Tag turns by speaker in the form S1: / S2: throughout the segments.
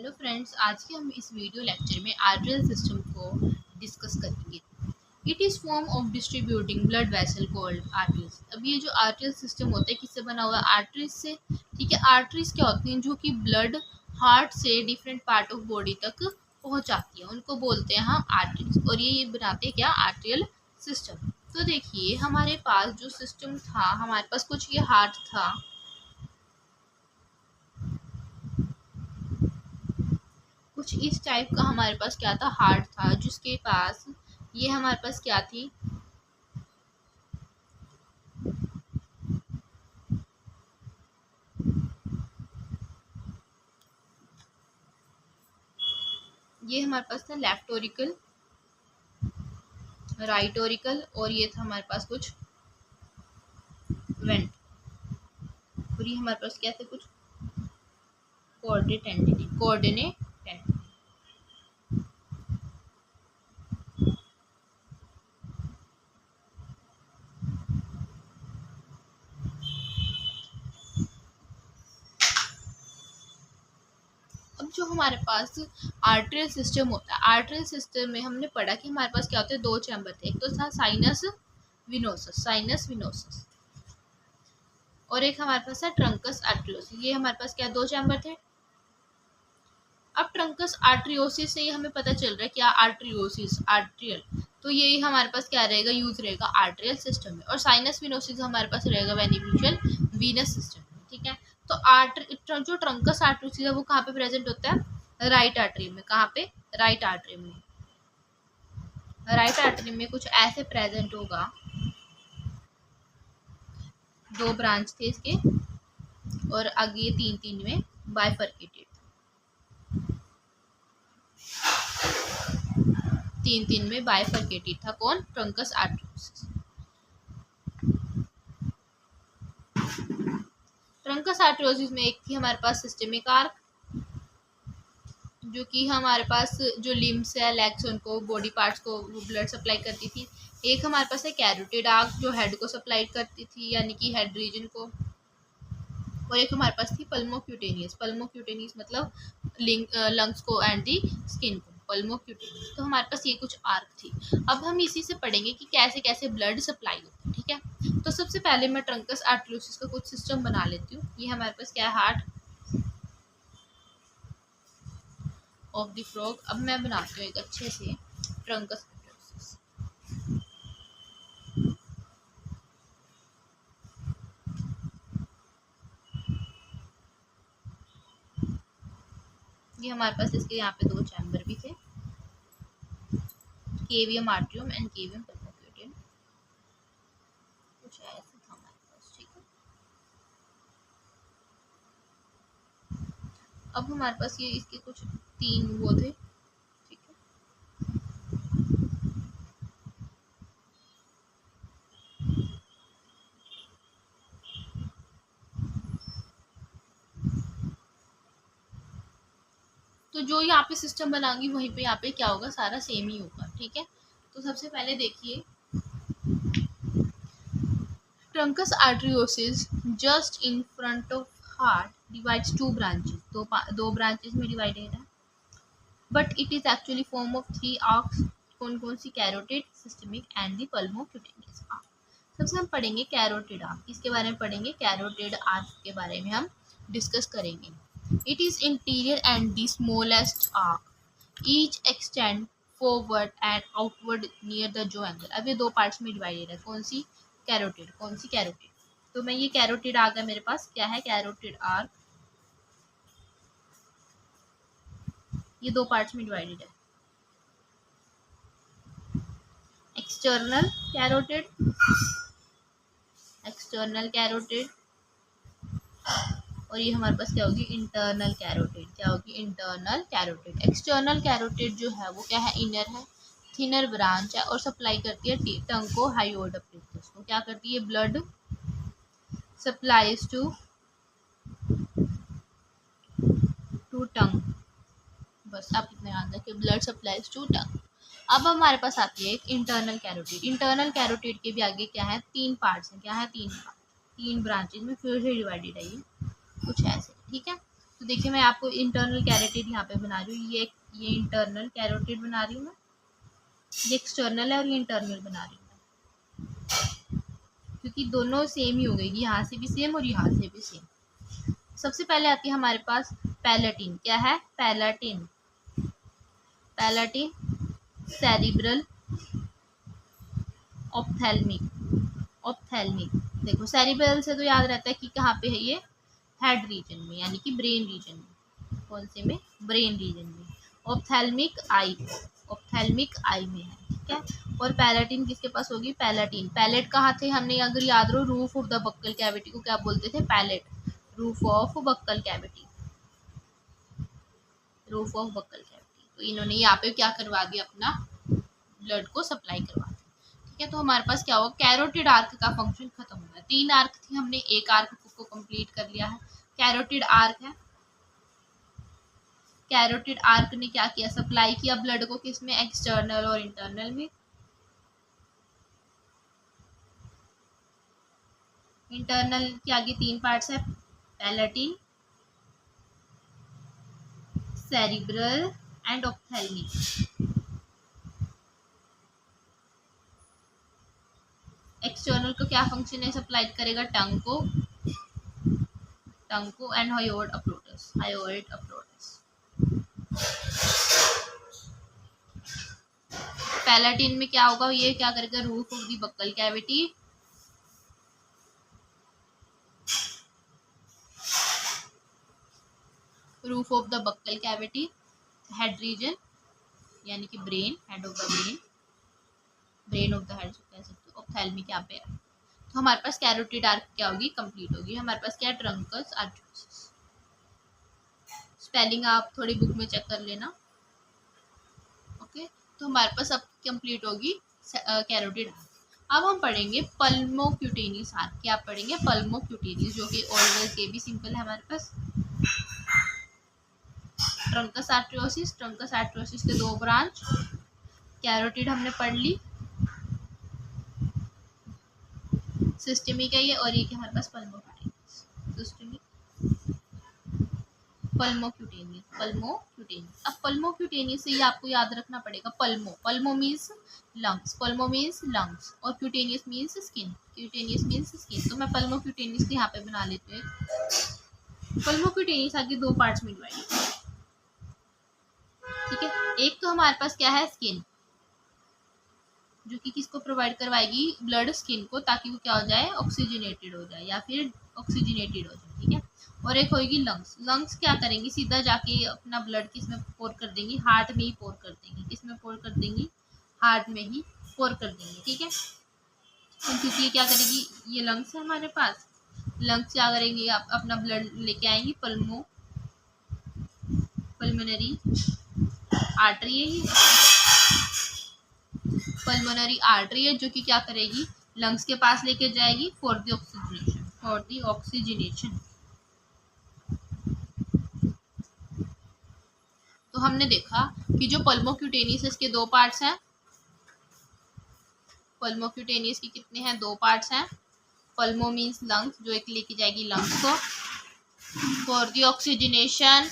S1: Hello friends, आज के हम इस वीडियो लेक्चर में आर्टरियल सिस्टम को डिस्कस करेंगे। It is form of distributing blood vessel called arteries. अब ये जो आर्टरियल सिस्टम होता है किससे बना हुआ है? आर्टरीज से। ठीक है, आर्टरीज क्या होती हैं? जो कि ब्लड हार्ट से डिफरेंट पार्ट ऑफ बॉडी तक पहुंचाती है, उनको बोलते हैं हम आर्टरीज। और ये बनाते हैं क्या? Arterial system. तो देखिए हमारे पास जो सिस्टम था, हमारे पास कुछ ये हार्ट था, कुछ इस टाइप का हमारे पास क्या था? हार्ट था, जिसके पास ये हमारे पास क्या थी? ये हमारे पास था लेफ्ट ओरिकल, राइट ओरिकल, और ये था हमारे पास कुछ वेंट, और ये हमारे पास क्या थे? कुछ कोऑर्डिनेट टेंडिनी। अब जो हमारे पास आर्टरियल सिस्टम होता है, आर्टरियल सिस्टम में हमने पढ़ा कि हमारे पास क्या होते हैं? दो चैम्बर थे। एक तो था साइनस विनोसस, और एक हमारे पास था ट्रंकस आर्टरियोसिस। ये हमारे पास क्या? दो चैम्बर थे। अब ट्रंकस आर्टरियोसिस से ही हमें पता चल रहा है क्या? आर्टरियोसिस, आर्ट्रियल, तो ये हमारे पास क्या रहेगा? यूज रहेगा आर्टरियल सिस्टम में। और साइनस विनोसिस हमारे पास रहेगा बेनिफिशियल वीनस सिस्टम में। ठीक है, तो जो ट्रंकस आर्टरियोसिस है वो कहाँ पे प्रेजेंट होता है? राइट आर्टरी में। कहाँ पे? राइट आर्टरी में। राइट आर्टरी में कुछ ऐसे प्रेजेंट होगा, दो ब्रांच थे इसके, और आगे ये तीन तीन में बाइफर्केटेड, तीन तीन में बाइफर्केटेड था। कौन? ट्रंकस आर्टरियोसिस। ट्रंकस आर्टरियोसिस में एक थी हमारे पास सिस्टेमिक आर्क, जो कि हमारे पास जो लिम्स है, लेग्स, उनको, बॉडी पार्ट्स को ब्लड सप्लाई करती थी। एक हमारे पास है कैरोटिड आर्क, जो हेड को सप्लाई करती थी, यानी कि हेड रीजन को। और एक हमारे पास थी पल्मोक्यूटेनियस मतलब लंग्स को एंड दी स्किन को, पल्मोक्यूटेनियस। तो हमारे पास ये कुछ आर्क थी। अब हम इसी से पढ़ेंगे कि कैसे कैसे ब्लड सप्लाई होता है। ठीक है, तो सबसे पहले मैं ट्रंकस आर्टरियोसिस का कुछ सिस्टम बना लेती हूँ। ये हमारे पास क्या है? Heart of the frog. अब मैं बनाती हूँ एक अच्छे से ट्रंकस आर्टरियोसिस। ये हमारे पास इसके यहाँ पे दो चैम्बर भी थे, केवियम आर्टियम एंड केवियम पल्मोक्यूटेन, कुछ ऐसा था हमारे पास। ठीक है, अब हमारे पास ये इसके कुछ तीन वो थे। ठीक है, तो जो यहाँ पे सिस्टम बनाऊंगी वहीं पे यहाँ पे क्या होगा? सारा सेम ही होगा। ठीक है, तो सबसे पहले देखिए truncus arteriosus just in front of heart divides to branches, दो ब्रांचेस में डिवाइडेड है, but it is actually form of three arches. कौन कौन सी? Carotid, systemic and the pulmocutaneous arch. सबसे हम पढ़ेंगे कैरोटिड आर्क। किसके बारे में पढ़ेंगे? कैरोटिड आर्क के बारे में हम डिस्कस करेंगे। It is interior and the smallest arc, each extend forward and outward near the जो एंगल। अब ये दो पार्ट्स में डिवाइडेड है। कौन सी? कैरोटिड। कौन सी? कैरोटिड। तो मैं ये कैरोटिड आर्क है मेरे पास। क्या है? Carotid arc. ये दो पार्ट्स में डिवाइडेड है, एक्सटर्नल कैरोटिड, एक्सटर्नल कैरोटिड, और ये हमारे पास क्या होगी? Internal carotid. क्या होगी? Internal carotid. एक्सटर्नल कैरोटिड जो है वो क्या है? इनर है, थिनर ब्रांच है, और सप्लाई करती है टंग को, हाइओडप्टिक्स को। क्या करती है? Blood supplies to tongue. बस आप इतना याद रखिए, ब्लड सप्लाइज टू टंग। अब हमारे पास आती है एक इंटरनल कैरोटिड। इंटरनल कैरोटिड के भी आगे क्या है? तीन पार्ट्स हैं। क्या है? तीन ब्रांचेज में फिर से डिवाइडेड है ये, कुछ ऐसे। ठीक है, तो तो देखिए मैं आपको इंटरनल कैरोटिड यहाँ पे बना रही हूँ, ये इंटरनल कैरोटिड बना रही हूँ मैं, ये एक्सटर्नल है और ये इंटरनल बना रही हूँ, क्योंकि दोनों सेम ही हो गई, यहाँ से भी सेम और यहाँ से भी सेम। सबसे पहले आती है हमारे पास पैलेटिन। क्या है? Palatine. Palatine, cerebral, ophthalmic. Ophthalmic देखो, सेरिब्रल से तो याद रहता है कि कहाँ पे है ये, हेड रीजन में, यानी कि ब्रेन रीजन में। कौन से में? ब्रेन रीजन में। ऑप्थेल्मिक आई, ऑप्थेल्मिक आई में है, ठीक है। और पैलेटिन किसके पास होगी? पैलेटिन। पैलेट कहाँ थे? हमने अगर याद रहो, roof of the buccal cavity को क्या बोलते थे? Palate. Roof of buccal cavity, roof of buccal cavity. तो इन्होंने यहाँ पे क्या करवा दिया, अपना ब्लड को सप्लाई करवा दिया, ठीक है। तो हमारे पास क्या हुआ, कैरोटिड आर्क का फंक्शन खत्म हो गया। 3 आर्क थी, हमने एक आर्क को कंप्लीट कर लिया है, कैरोटिड आर्क है। कैरोटिड आर्क ने क्या किया, सप्लाई किया ब्लड को किसमें? एक्सटर्नल और इंटरनल में। इंटरनल के आगे 3 पार्ट्स है, palatine, cerebral and ophthalmic. External को क्या फंक्शन है, सप्लाई करेगा टंग को, टंग को एंड हायोइड अप्रोटस, हायोइड अप्रोटस। पैलेटिन में क्या होगा, ये क्या करेगा, roof of the buccal cavity, roof of the buccal cavity, head region यानी कि brain, head of the brain, brain of the head कह सकते हो। ऑप्थेल्मिक यहाँ पे है। तो हमारे पास कैरोटिड आर्क क्या होगी, कंप्लीट होगी। हमारे पास क्या है, ट्रंकस आर्टरियोसिस। स्पेलिंग आप थोड़ी बुक में चेक कर लेना, ओके। तो हमारे पास अब कंप्लीट होगी कैरोटिड आर्क। अब हम पढ़ेंगे पल्मोक्यूटेनियस आर्क। क्या पढ़ेंगे? पल्मोक्यूटेनियस, जो कि ऑलवेज ये भी सिंपल है हमारे पास। ट्रंकस आर्टरियोसिस, ट्रंकस आर्टरियोसिस के 2 ब्रांच, कैरोटिड हमने पढ़ ली, सिस्टमिक है ये, और ये क्या हमारे पास पल्मोक्यूटेनियस, सिस्टमिक, पल्मोक्यूटेनियस, पल्मोक्यूटेनियस। अब पल्मोक्यूटेनियस से ये आपको याद रखना पड़ेगा, pulmo, pulmo means lungs, pulmo means lungs, और cutaneous means skin, cutaneous means skin. तो मैं पल्मोक्यूटेनियस यहाँ पे बना लेती हूँ। पल्मोक्यूटेनियस आगे 2 पार्ट्स में डिवाइड, ठीक है। एक तो हमारे पास क्या है, स्किन, जो कि किसको प्रोवाइड करवाएगी, ब्लड स्किन को, ताकि वो क्या हो जाए, ऑक्सीजनेटेड हो जाए या फिर ऑक्सीजनेटेड हो जाए, ठीक है। और एक होगी लंग्स। लंग्स क्या करेंगी, सीधा जाके अपना ब्लड किसमें पोर कर देंगी, हार्ट में ही पोर कर देंगी। किसमें पोर कर देंगी? हार्ट में ही पोर कर देंगी, ठीक है। क्योंकि ये क्या करेगी, ये लंग्स है हमारे पास, लंग्स क्या करेंगी, अपना ब्लड लेके आएंगी, पल्मोनरी आर्टरी है ये, पल्मोनरी आर्टरी है, जो कि क्या करेगी, लंग्स के पास लेके जाएगी for the oxygenation, for the oxygenation. तो हमने देखा कि जो पल्मोक्यूटेनियस है, इसके 2 पार्ट्स हैं। पल्मोक्यूटेनियस की कितने हैं, 2 पार्ट्स हैं। पल्मो मीन्स लंग्स, जो एक लेके जाएगी लंग्स को for the oxygenation,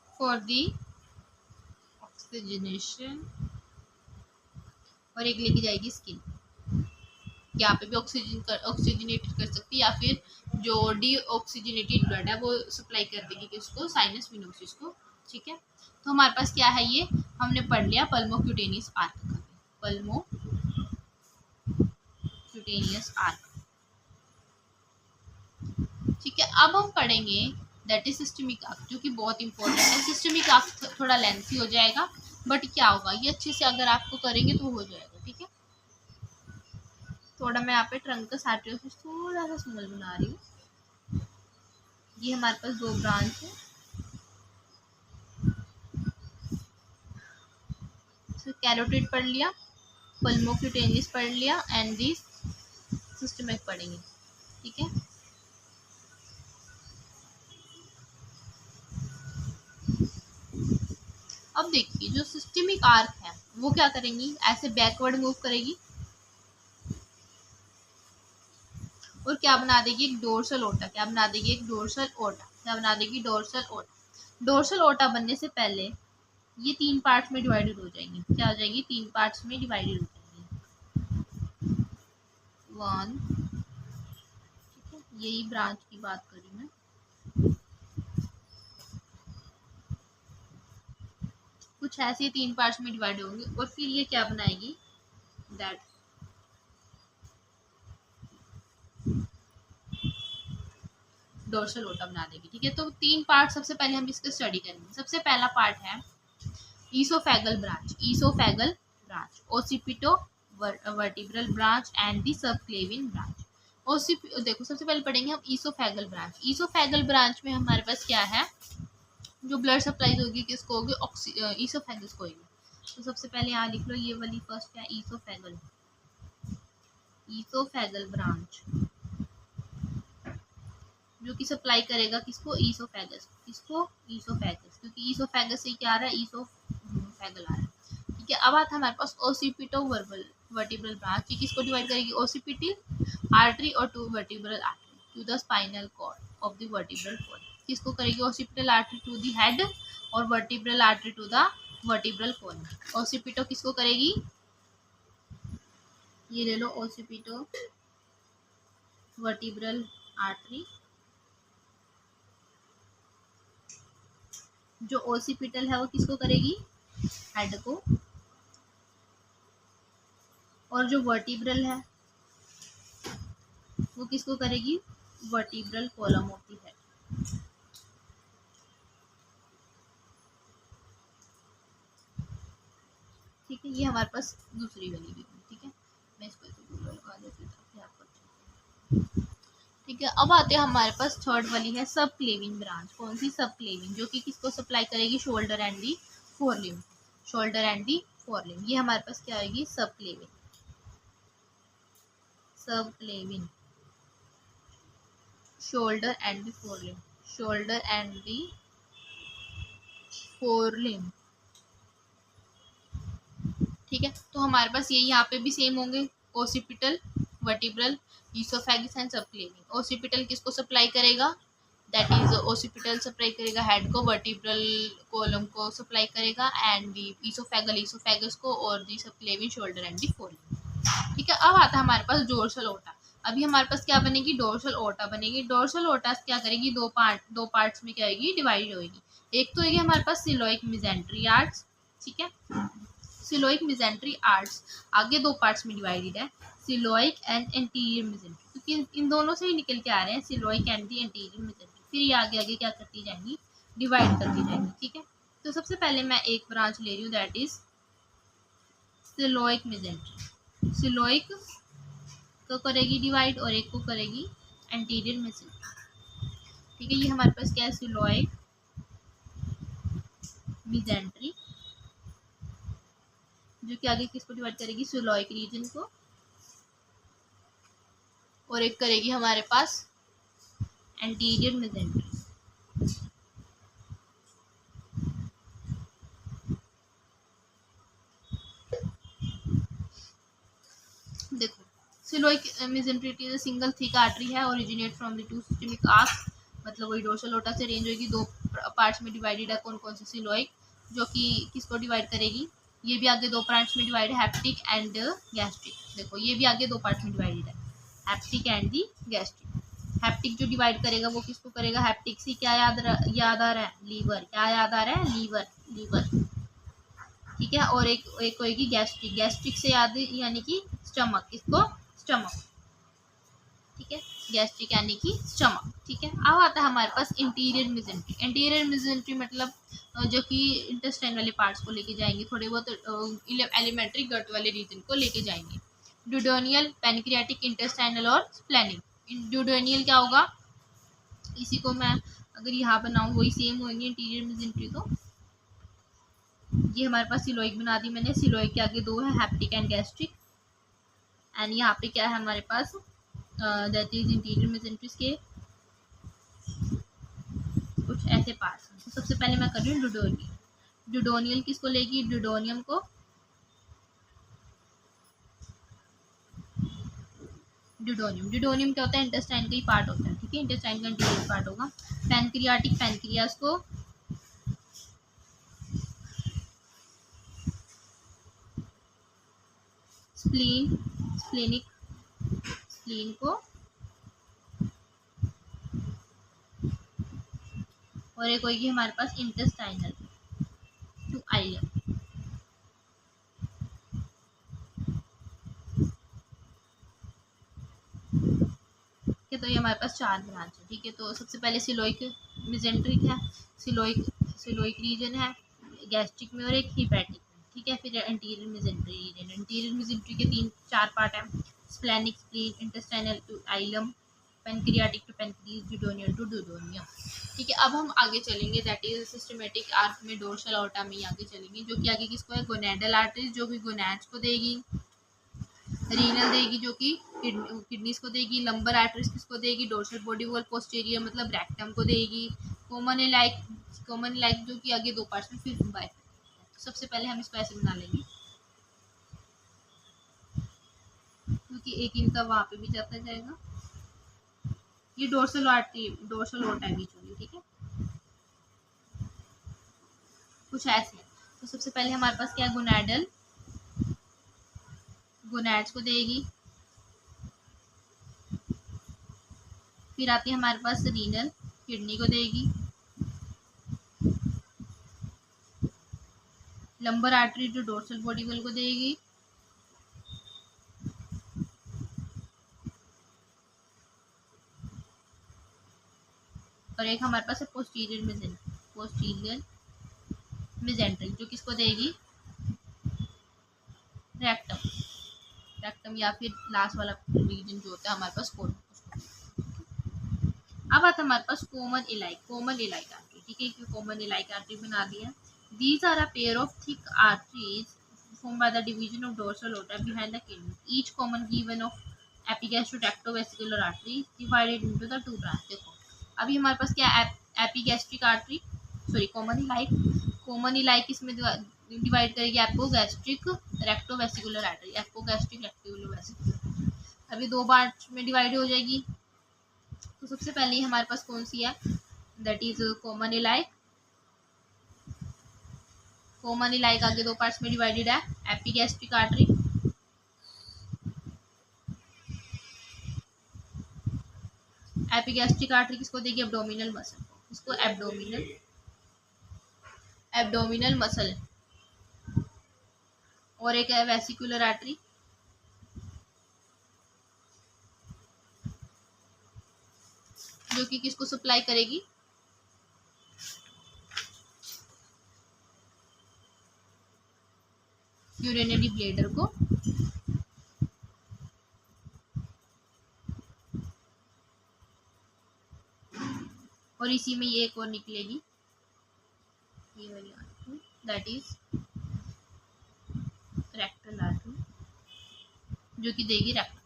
S1: for the oxygenation, और एक लेके जाएगी स्किन। यहाँ पे भी ऑक्सीजनेटेड कर सकती है, या फिर जो डी ऑक्सीजनेटेड ब्लड है वो सप्लाई कर देगी किसको, साइनस विनोसिस को, ठीक है। तो हमारे पास क्या है, ये हमने पढ़ लिया पल्मोक्यूटेनियस आर्क का, पल्मोक्यूटेनियस आर्क, ठीक है। अब हम पढ़ेंगे दैट इज सिस्टमिक आर्क, जो कि बहुत इंपॉर्टेंट है। सिस्टमिक आर्क थोड़ा लेंथी हो जाएगा, बट क्या होगा, ये अच्छे से अगर आपको करेंगे तो हो जाएगा, ठीक है। थोड़ा मैं यहाँ पे ट्रंकस आर्टरियोसिस थोड़ा सा स्मॉल बना रही हूँ। ये हमारे पास 2 ब्रांच है, कैरोटिड पढ़ लिया, पल्मोक्यूटेनियस पढ़ लिया, एंड दिस सिस्टमिक पढ़ेंगे, ठीक है। अब देखिए, जो सिस्टमिक आर्क है वो क्या करेंगी, ऐसे बैकवर्ड मूव करेगी, और क्या बना देगी, एक डोर्सल ओटा। क्या बना देगी, एक डोर्सल ओटा। क्या बना देगी, डोर्सल ओटा। डोर्सल ओटा बनने से पहले ये 3 पार्ट्स में डिवाइडेड हो जाएंगी। क्या हो जाएंगी, 3 पार्ट्स में डिवाइडेड हो जाएंगी। 1, ठीक है, यही ब्रांच की बात करी मैं। कुछ ऐसे 3 पार्ट्स में डिवाइड होंगे और फिर ये क्या बनाएगी, दैट डोर्सल ओटा बना देगी। ठीक है, तो 3 पार्ट सबसे पहले हम इसका स्टडी करेंगे। सबसे पहला पार्ट है oesophageal branch. Oesophageal branch, occipito vertebral branch and the subclavian branch. देखो सबसे पहले पढ़ेंगे हम ईसोफेगल ब्रांच। ईसोफेगल ब्रांच में हमारे पास क्या है, जो ब्लड सप्लाई होगी किसको होगी, ईसोफेगस को होगी। तो सबसे पहले यहाँ लिख लो, ये वाली फर्स्ट है ईसोफेगल। ईसोफेगल ब्रांच जो कि सप्लाई करेगा किसको, ईसोफेगस। किसको, ईसोफेगस, क्योंकि ईसोफेगस से क्या आ रहा है, ईसोफेगल आ रहा है। ठीक है, अब आता है हमारे पास ओसिपिटो वर्टिब्रल ब्रांच। ये किसको डिवाइड करेगी, ओसिपिटल आर्टरी और to vertebral artery to the spinal cord of the vertebral cord. किसको करेगी, occipital artery to the head और vertebral artery to the vertebral cord. Occipito किसको करेगी, ये ले लो, ओसिपिटो वर्टिब्रल आर्टरी, जो ओसिपिटल है वो किसको करेगी, हेड को, और जो वर्टिब्रल है वो किसको करेगी, vertebral column of the head. ठीक है, ये हमारे पास दूसरी वाली भी है। ठीक है, मैं इसको लगा देती हूँ ताकि आपको अच्छा। ठीक है, अब आते हैं हमारे पास थर्ड वाली है सब क्लेविन ब्रांच। कौन सी, सब क्लेविन, जो कि किसको सप्लाई करेगी, shoulder and the forelimb. Shoulder and the forelimb, ये हमारे पास क्या आएगी, subclavian. Subclavian, shoulder and the forelimb, shoulder and the forelimb. ठीक है, तो हमारे पास ये यहाँ पे भी सेम होंगे, occipital, vertebral, oesophagus and subclavian. Occipital किसको सप्लाई करेगा, दैट इज ओसिपिटल सप्लाई करेगा हेड को, वर्टिब्रल कॉलम को सप्लाई करेगा, एंड दी ईसोफेगल ईसोफेगस को, और दी सबक्लेविन शोल्डर एंड दी फोरलिम्ब। ठीक है, अब आता है हमारे पास डोर्सल ओटा। अभी हमारे पास क्या बनेगी, डोर्सल ओटा बनेगी। डोर्सल ओटा क्या करेगी, दो पार्ट्स में क्या होगी, डिवाइड होगी। एक तो होगी हमारे पास सिलोइक मिजेंट्री आर्ट्स। ठीक है, सिलोइक मिजेंट्री आर्ट्स आगे 2 पार्ट्स में डिवाइडेड है, सिलोइक एंड एंटीरियर मिजेंट्री, क्योंकि इन दोनों से ही निकल के आ रहे हैं, सिलोइक एंड दी एंटीरियर मिजेंट्री। फिर ये आगे आगे क्या करती जाएंगी, डिवाइड करती जाएंगी। ठीक है, तो सबसे पहले मैं एक ब्रांच ले रही हूँ, दैट इज सिलोइक मिजेंट्री। सिलोइक को करेगी डिवाइड और एक को करेगी एंटीरियर मिजेंट्री। ठीक है, ये हमारे पास क्या है, सिलोइक मिजेंट्री, जो कि आगे किसको डिवाइड करेगी, सिलोइक रीजन को, और एक करेगी हमारे पास एंटीरियर मिजेंट्री। देखो, coeliac mesentery is a single thick artery है, originate from the two systemic arches, मतलब वही डोर्सल ओटा से रेंज होगी। 2 पार्ट्स में डिवाइडेड है, कौन कौन से, सिलोइक, जो कि किसको डिवाइड करेगी, ये भी आगे 2 पार्ट्स में डिवाइड है, हैप्टिक एंड गैस्ट्रिक। देखो ये भी आगे 2 पार्ट्स में डिवाइडेड है, hepatic and the gastric. Hepatic जो डिवाइड करेगा वो किसको करेगा, हैप्टिक से क्या याद आ रहा है, लीवर। क्या याद आ रहा है, लीवर, लीवर। ठीक है, और एक होगी गैस्ट्रिक। गैस्ट्रिक से याद यानी कि स्टमक, किसको, स्टमक। ठीक है, गैस्ट्रिक यानी कि स्टमक। ठीक है, अब आता है हमारे पास इंटीरियर मिजेंट्री। इंटीरियर मिजेंट्री मतलब जो कि इंटेस्टाइन वाले पार्ट्स को लेके जाएंगे, थोड़े बहुत एलिमेंट्री गट वाले रीजन को लेके जाएंगे। ड्यूडेनियल, पैनक्रियाटिक, इंटेस्टाइनल और स्प्लेनिक। ड्यूडेनियल क्या होगा, इसी को मैं अगर यहाँ बनाऊँ वही सेम होंगे इंटीरियर मिजेंट्री। तो ये हमारे पास सिलोइक बना दी मैंने, सिलोइक के आगे 2 है, हैप्टिक एंड गैस्ट्रिक। एंड यहाँ पे क्या है हमारे पास, दैट इज इंटीरियर मिजेंट्रीज के कुछ ऐसे पार्ट्स हैं। तो सबसे पहले मैं कर रही हूँ ड्यूडोनियल। ड्यूडोनियल किसको लेगी, ड्यूडोनियम को, ड्यूडोनियम, ड्यूडोनियम क्या होता है, इंटेस्टाइन का ही पार्ट होता है, ठीक है, इंटेस्टाइन का इंटीरियर पार्ट होगा। पैनक्रियाटिक, पैनक्रियास को, स्प्लीन, स्प्लेनिक, स्प्लीन को, और एक होगी हमारे पास इंटेस्टाइनल टू आइलम। ठीक है, तो ये हमारे पास 4 ब्रांच है, ठीक है। तो सबसे पहले सिलोइक मिजेंट्रिक है, सिलोइक रीजन है गैस्ट्रिक में, और एक हीपैटिक में, ठीक है। फिर anterior mesentery region, anterior mesentery के 4 पार्ट हैं, splenic, spleen, intestinal to ileum, pancreatic to pancreas, duodenal to duodenum, ठीक है। अब हम आगे चलेंगे, दैट इज सिस्टमेटिक आर्क में, डोर्सल ऑर्टा में आगे चलेंगे, जो कि आगे किसको है, गोनेडल आर्टरीज, जो कि गोनैड्स को देगी, रीनल देगी जो कि किडनीज को देगी, लंबर आर्टरीज किसको देगी, डोर्सल बॉडी वॉल पोस्टीरियर मतलब रेक्टम को देगी, कॉमन लाइक जो कि आगे 2 पार्ट्स में फिर बाय। तो सबसे पहले हम इसको ऐसे बना लेंगे, क्योंकि एक इनका वहाँ पे भी जाता जाएगा, ये डोर्सल ओर्टा बीच होगी, ठीक है, कुछ ऐसे। तो सबसे पहले हमारे पास क्या है, गोनैडल, गोनैड्स को देगी, फिर आती है हमारे पास रीनल, किडनी को देगी, लंबर आर्टरी जो डोर्सल बॉडी वॉल को देगी, और एक हमारे पास है पोस्टीरियर मिजेंट्रिक जो किसको देगी, रेक्टम या फिर लास्ट वाला रीजन जो होता है हमारे पास कोलन। अब आता है हमारे पास कॉमन इलाइक आर्टरी, ठीक है, कॉमन इलाइक आर्टरी बना दिया। These are a pair of thick arteries formed by the division of dorsal aorta behind the kidney. Each common given of epigastroctactovesicular artery divided into the 2 branches. देखो अभी हमारे पास क्या epigastric artery, sorry common इलाइक इसमें divide करेगी एपोगैस्ट्रिक रेक्टोवेसिकुलर artery, एपोगैस्ट्रिक रेक्टोवेसिकुलर, अभी 2 part में divide हो जाएगी। तो सबसे पहले हमारे पास कौन सी है, दैट इज कॉमन इलाइक। कॉमन इलाइक आगे 2 पार्ट्स में डिवाइडेड है, एपिगैस्ट्रिक आर्टरी, एपिगैस्ट्रिक आर्टरी किसको देगी, एब्डोमिनल मसल को, इसको एब्डोमिनल मसल, और एक है वेसिकुलर आर्टरी, जो कि किसको सप्लाई करेगी, यूरिनरी ब्लैडर को, और इसी में ये एक और निकलेगी, ये वाली artery, that is rectal artery, जो कि देगी रेक्टम,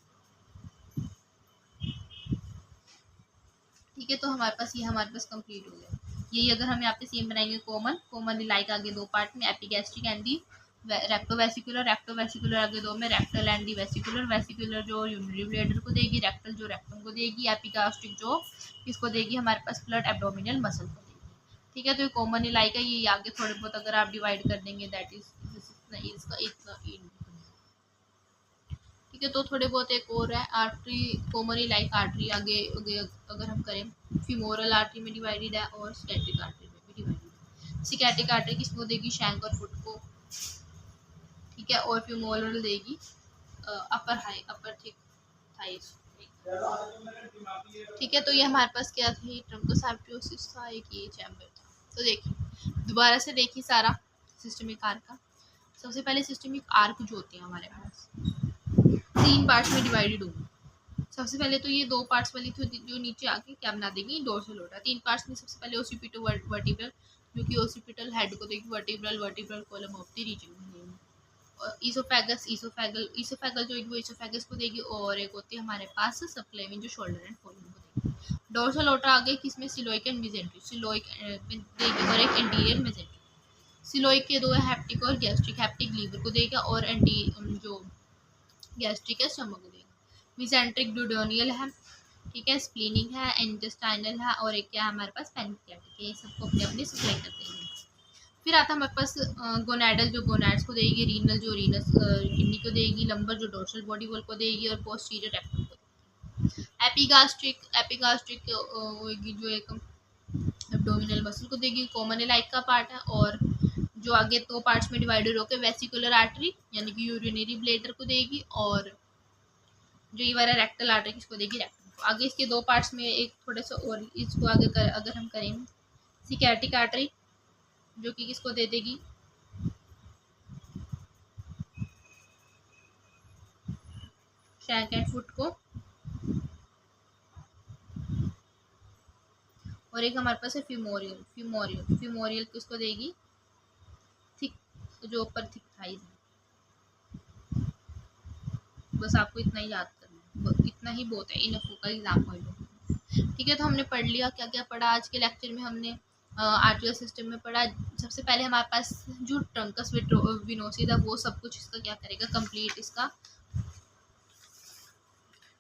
S1: ठीक है। तो हमारे पास कंप्लीट हो गया। यही अगर हम यहाँ पे सेम बनाएंगे, कॉमन इलाइक आगे 2 पार्ट में, एपिगैस्ट्रिक एंड दी रेक्टोवेसिकुलर आगे 2 में, रेक्टल एंड दी वेसिकुलर जो यूरिनरी ब्लैडर को देगी, रेक्टल जो रेक्टम को देगी, एपिगास्ट्रिक जो किसको देगी, हमारे पास फ्लड एब्डोमिनल मसल को देगी, ठीक है। तो ये कॉमन इलाइक है, ये आगे थोड़े बहुत अगर आप डिवाइड कर देंगे, दैट इज इसका ठीक है। तो थोड़े बहुत एक और है आर्टरी, कॉमन इलाइक आर्टरी आगे अगर हम करें, फीमोरल आर्टरी में डिवाइडेड है और सिकैट्रिक आर्टरी में भी डिवाइडेड है। सिकैट्रिक आर्टरी किसको देगी, शैंक और फुट को, ठीक है, और फीमोरल देगी अपर थिक थाइस, ठीक है। तो ये हमारे पास क्या थी, ट्रंकस आर्टरियोसिस था, एक ये चैम्बर था। तो देखिए दोबारा से देखिए सारा सिस्टमिक आर्क का। सबसे पहले सिस्टमिक आर्क जो होते हैं हमारे पास 3 पार्ट्स में डिवाइडेड होंगे। सबसे पहले तो ये 2 पार्ट्स वाली थी जो नीचे आके क्या बना देगी, डोर्सल ओर्टा। 3 पार्ट्स में सबसे पहले ओसिपिटो वर्टिब्रल, जो कि ओसिपिटल हेड को देगी, vertebral column of the region, और ईसोफेगल जो है वो ईसोफेगस को देगी, और एक होती है हमारे पास सबक्लेविन जो शोल्डर एंड कोलन को देगी। डोर्सल ओर्टा आगे किसमें, सिलोइक एंड मेसेंट्रिक, सिलोइक में देगी, और एक एंटीरियर मेसेंट्रिक। सिलोइक के 2 है, हेप्टिक और गैस्ट्रिक, हेप्टिक लीवर को देगा और एंटी जो गैस्ट्रिक है स्टमक को देगा। मिसेंट्रिक ड्यूडेनियल है, ठीक है, स्प्लीनिक है, इंटेस्टाइनल है, और एक क्या है हमारे पास पैनक्रियाटिक है। ये सबको अपने अपने सप्लाई करते हैं। फिर आता है हमारे पास गोनैडल जो गोनैड्स को देगी, रीनल जो रीनस किडनी को देगी, लंबर जो डोर्सल बॉडी वॉल को देगी, और पोस्टीरियर रेक्टम को देगी। एपिगास्ट्रिक एपिगास्ट्रिक होगी जो एक एब्डोमिनल मसल को देगी, कॉमन लाइक का पार्ट है, और जो आगे दो पार्ट्स में डिवाइडेड होकर वेसिकुलर आर्टरी यानी कि यूरिनरी ब्लेडर को देगी, और जो ये वाला रेक्टल आर्टरी किसको देगी, रेक्टम को। आगे इसके दो पार्ट्स में एक थोड़ा सा और इसको आगे अगर हम करें सिकैटिक आर्टरी जो कि किसको दे देगी, शैंक एंड फुट को, और एक हमारे पास है फिमोरियल फिमोरियल फिमोरियल किसको देगी, थिक जो ऊपर थिक थाइज है। बस आपको इतना ही याद करना है, इतना ही बहुत है, इनफ का एग्जाम पॉइंट ऑफ। ठीक है, तो हमने पढ़ लिया क्या क्या पढ़ा आज के लेक्चर में। हमने आर्टिकल सिस्टम में पढ़ा। सबसे पहले हमारे पास जो ट्रंकस विनोसिस है वो सब कुछ इसका क्या करेगा, कंप्लीट इसका।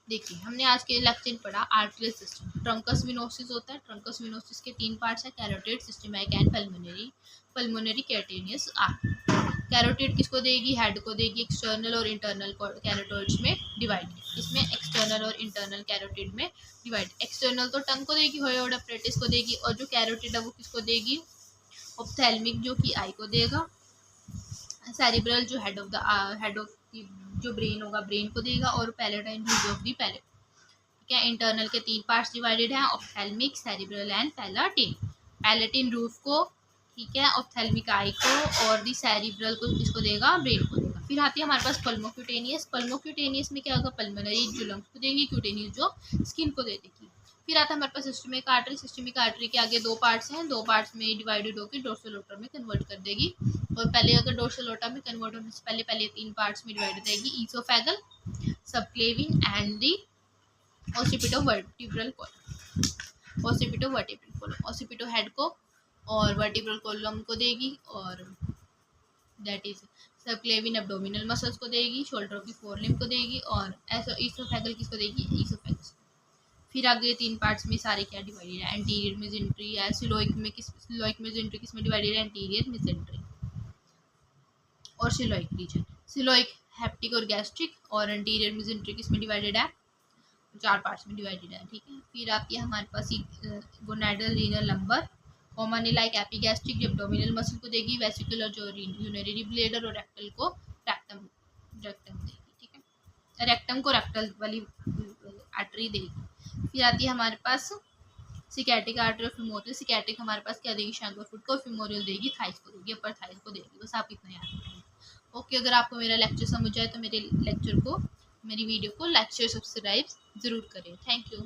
S1: देखिए हमने आज के लेक्चर में पढ़ा आर्टिकल सिस्टम। ट्रंकस विनोसिस होता है, ट्रंकस विनोसिस के तीन पार्ट्स है, carotid, systemic and pulmonary. Pulmonary cutaneous artery. Carotid किसको देगी, हेड को देगी, एक्सटर्नल और इंटरनल कैरोटिड्स में डिवाइड। इसमें एक्सटर्नल और इंटरनल कैरोटिड में डिवाइड। एक्सटर्नल तो टंग को देगी, होयोड अपरेटिस को देगी, और जो कैरोटिड है वो किसको देगी, ऑप्थेल्मिक जो कि आई को देगा। सेरिब्रल जो हेड ऑफ जो ब्रेन होगा ब्रेन को देगा, और पैलेटाइन जो ऑफ दी पैलेट। ठीक है, इंटरनल के तीन पार्ट्स डिवाइडेड हैं, ophthalmic, cerebral and palatine. Palatine roof को, ठीक है, ऑप्थेल्मिक आई को, और दी सेरिब्रल को किसको देगा, ब्रेन को देगा। फिर आती है हमारे पास पल्मोक्यूटेनियस। पल्मोक्यूटेनियस में क्या होगा, पल्मोनरी जो लंग्स को देगी, क्यूटेनियस जो स्किन को दे देगी। फिर आता है हमारे पास सिस्टमिक आर्टरी। सिस्टमिक आर्टरी के आगे दो पार्ट्स हैं, दो पार्ट्स में डिवाइडेड होकर डोर्सल ओटर में कन्वर्ट कर देगी। और पहले अगर डोर्सल ओटर में कन्वर्ट होने से पहले तीन पार्ट्स में डिवाइड हो जाएगी, oesophageal, subclavian and the occipito vertebral column. Occipito vertebral column, occipito head को और वर्टिब्रल कॉलम को देगी, और that is subclavian abdominal muscles को देगी, शोल्डर ऑफ द फोरलिम्ब को देगी, और ईसोफेगल किसको देगी, ईसोफेगस। फिर आगे तीन पार्ट्स में सारे क्या डिवाइडेड है, एंटीरियर मेसेंट्री है, सिलोइक मेसेंट्री किस में डिवाइडेड है, एंटीरियर मेसेंट्री और सिलोइक रीजन। सिलोइक हेप्टिक और गैस्ट्रिक, और एंटीरियर मेसेंट्री किस में डिवाइडेड है, चार पार्ट्स में डिवाइडेड है। ठीक है, फिर आती है हमारे पास gonadal, renal, lumbar. Common like epigastric जो एब्डोमिनल मसल को देगी, वेसिकुलर जो यूरिनरी ब्लेडर, और रेक्टल को रेक्टम देगी। ठीक है, रेक्टम को रेक्टल वाली आर्टरी देगी। फिर आती है हमारे पास सिकैटिक आर्टरी और फिमोरियल। सिकैटिक हमारे पास क्या देगी, शैंक फुट को, फिमोरियल देगी थाइस को देगी, अपर थाइस को देगी। बस आप इतना याद रखेंगे। ओके, अगर आपको मेरा लेक्चर समझ आए तो मेरे लेक्चर को, मेरी वीडियो को लाइक शेयर सब्सक्राइब ज़रूर करें। Thank you.